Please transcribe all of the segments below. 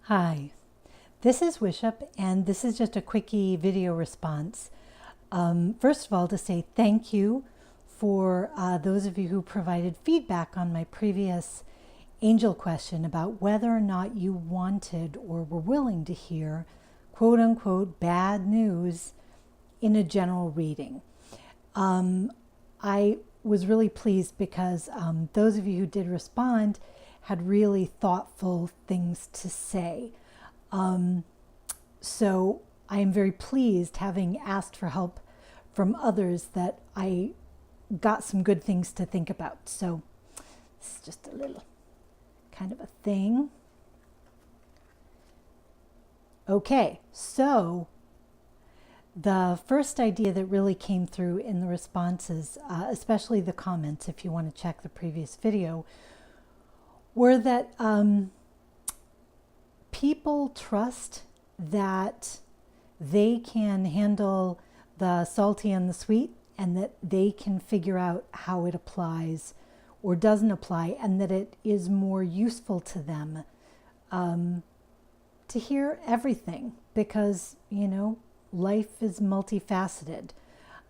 Hi, this is Wishup, and this is just a quickie video response. First of all, to say thank you for those of you who provided feedback on my previous angel question about whether or not you wanted or were willing to hear quote unquote bad news in a general reading. I was really pleased because those of you who did respond had really thoughtful things to say. So I am very pleased, having asked for help from others, that I got some good things to think about. So this is just a little kind of a thing. Okay, so the first idea that really came through in the responses, especially the comments, if you want to check the previous video, were that people trust that they can handle the salty and the sweet, and that they can figure out how it applies or doesn't apply, and that it is more useful to them to hear everything, because, you know, life is multifaceted.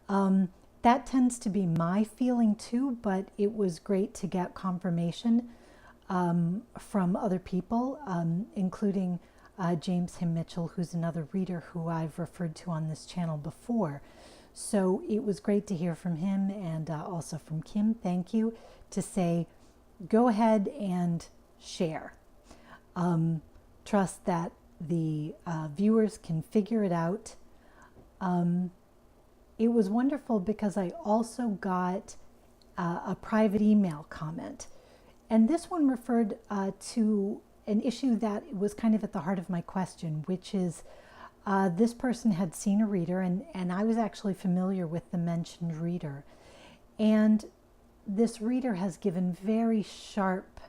That tends to be my feeling too, but it was great to get confirmation from other people, including James Him Mitchell, who's another reader who I've referred to on this channel before. So it was great to hear from him, and also from Kim, thank you, to say, go ahead and share. Trust that the viewers can figure it out. It was wonderful because I also got a private email comment. And this one referred to an issue that was kind of at the heart of my question, which is this person had seen a reader, and I was actually familiar with the mentioned reader. And this reader has given very sharp,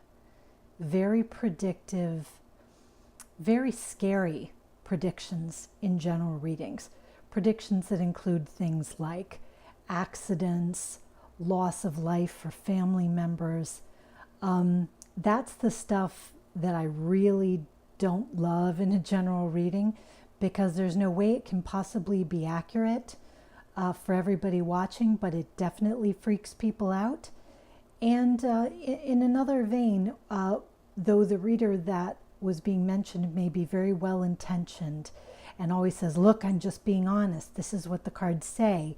very predictive, very scary predictions in general readings. Predictions that include things like accidents, loss of life for family members. That's the stuff that I really don't love in a general reading, because there's no way it can possibly be accurate for everybody watching, but it definitely freaks people out. And in another vein, though the reader that was being mentioned may be very well intentioned and always says, look, I'm just being honest, this is what the cards say,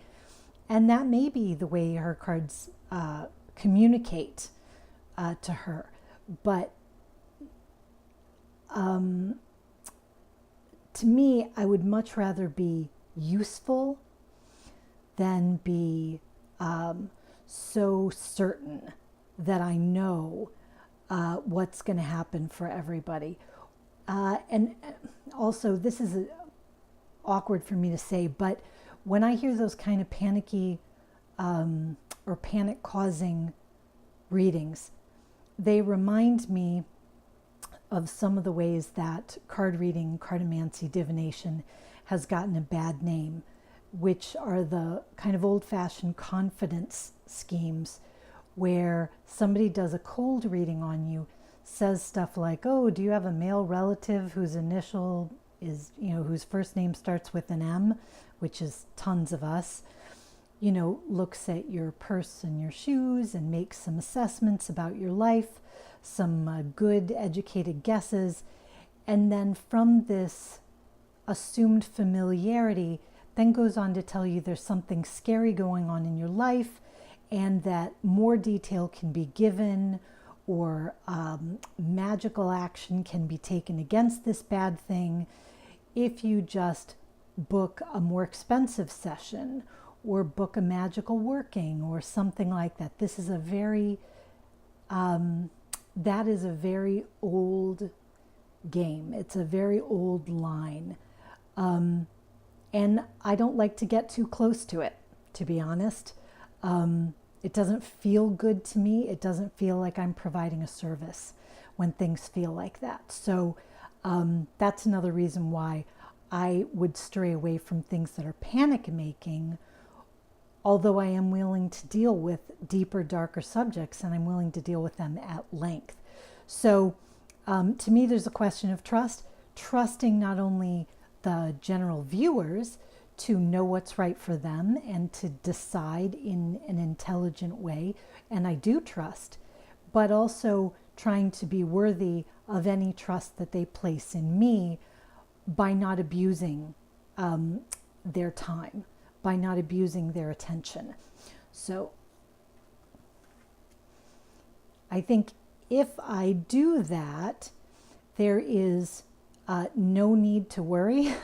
and that may be the way her cards communicate to her, but to me, I would much rather be useful than be so certain that I know what's going to happen for everybody. And also, this is awkward for me to say, but when I hear those kind of panicky or panic-causing readings, they remind me of some of the ways that card reading, cartomancy, divination has gotten a bad name, which are the kind of old-fashioned confidence schemes where somebody does a cold reading on you, says stuff like, oh, do you have a male relative whose initial is, you know, whose first name starts with an M, which is tons of us, you know, looks at your purse and your shoes and makes some assessments about your life, some good educated guesses, and then from this assumed familiarity then goes on to tell you there's something scary going on in your life, and that more detail can be given, or magical action can be taken against this bad thing if you just book a more expensive session or book a magical working or something like that. This is a very that is a very old game. It's a very old line. And I don't like to get too close to it, to be honest. It doesn't feel good to me. It doesn't feel like I'm providing a service when things feel like that. So that's another reason why I would stray away from things that are panic-making, although I am willing to deal with deeper, darker subjects, and I'm willing to deal with them at length. So to me, there's a question of trust. trusting not only the general viewers to know what's right for them and to decide in an intelligent way, and I do trust, but also trying to be worthy of any trust that they place in me by not abusing their time, by not abusing their attention. So I think if I do that, there is no need to worry.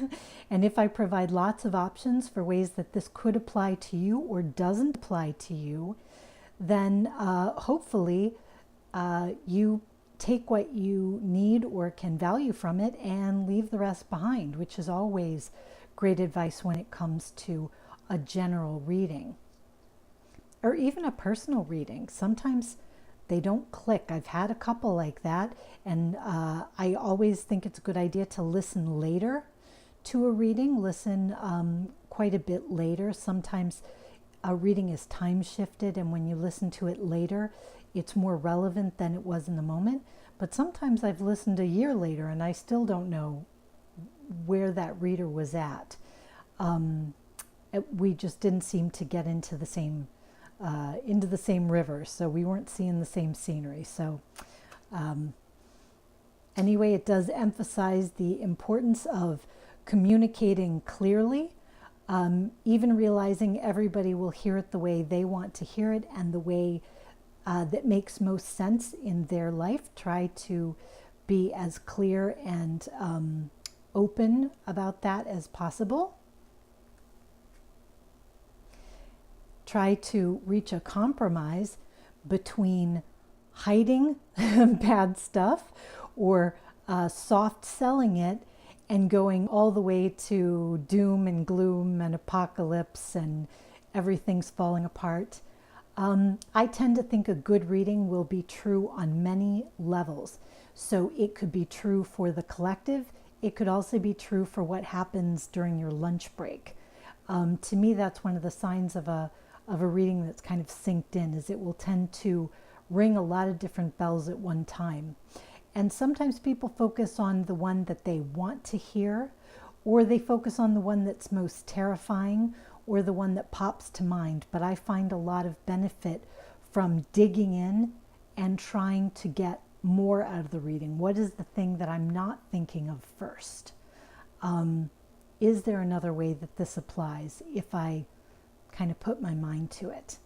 And if I provide lots of options for ways that this could apply to you or doesn't apply to you, then hopefully you take what you need or can value from it and leave the rest behind, which is always great advice when it comes to a general reading or even a personal reading. Sometimes they don't click. I've had a couple like that, and I always think it's a good idea to listen later to a reading, listen quite a bit later. Sometimes a reading is time shifted, and when you listen to it later, it's more relevant than it was in the moment. But sometimes I've listened a year later and I still don't know where that reader was at. We just didn't seem to get into the same river, so we weren't seeing the same scenery. So anyway, it does emphasize the importance of communicating clearly, even realizing everybody will hear it the way they want to hear it and the way that makes most sense in their life. Try to be as clear and open about that as possible. Try to reach a compromise between hiding bad stuff or soft selling it and going all the way to doom and gloom and apocalypse and everything's falling apart. I tend to think a good reading will be true on many levels. So it could be true for the collective. It could also be true for what happens during your lunch break. To me, that's one of the signs of a reading that's kind of synced in, is it will tend to ring a lot of different bells at one time. And sometimes people focus on the one that they want to hear, or they focus on the one that's most terrifying, or the one that pops to mind. But I find a lot of benefit from digging in and trying to get more out of the reading. What is the thing that I'm not thinking of first? Is there another way that this applies if I kind of put my mind to it?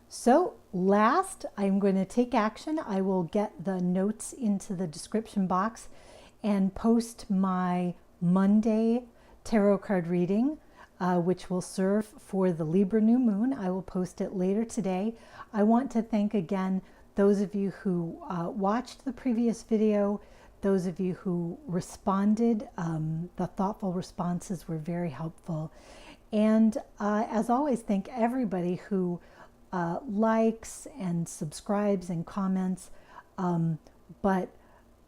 So last, I'm going to take action. I will get the notes into the description box and post my Monday tarot card reading, which will serve for the Libra new moon. I will post it later today. I want to thank again those of you who watched the previous video, those of you who responded. The thoughtful responses were very helpful. And as always, thank everybody who likes and subscribes and comments. But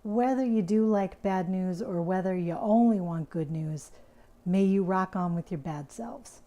whether you do like bad news or whether you only want good news, may you rock on with your bad selves.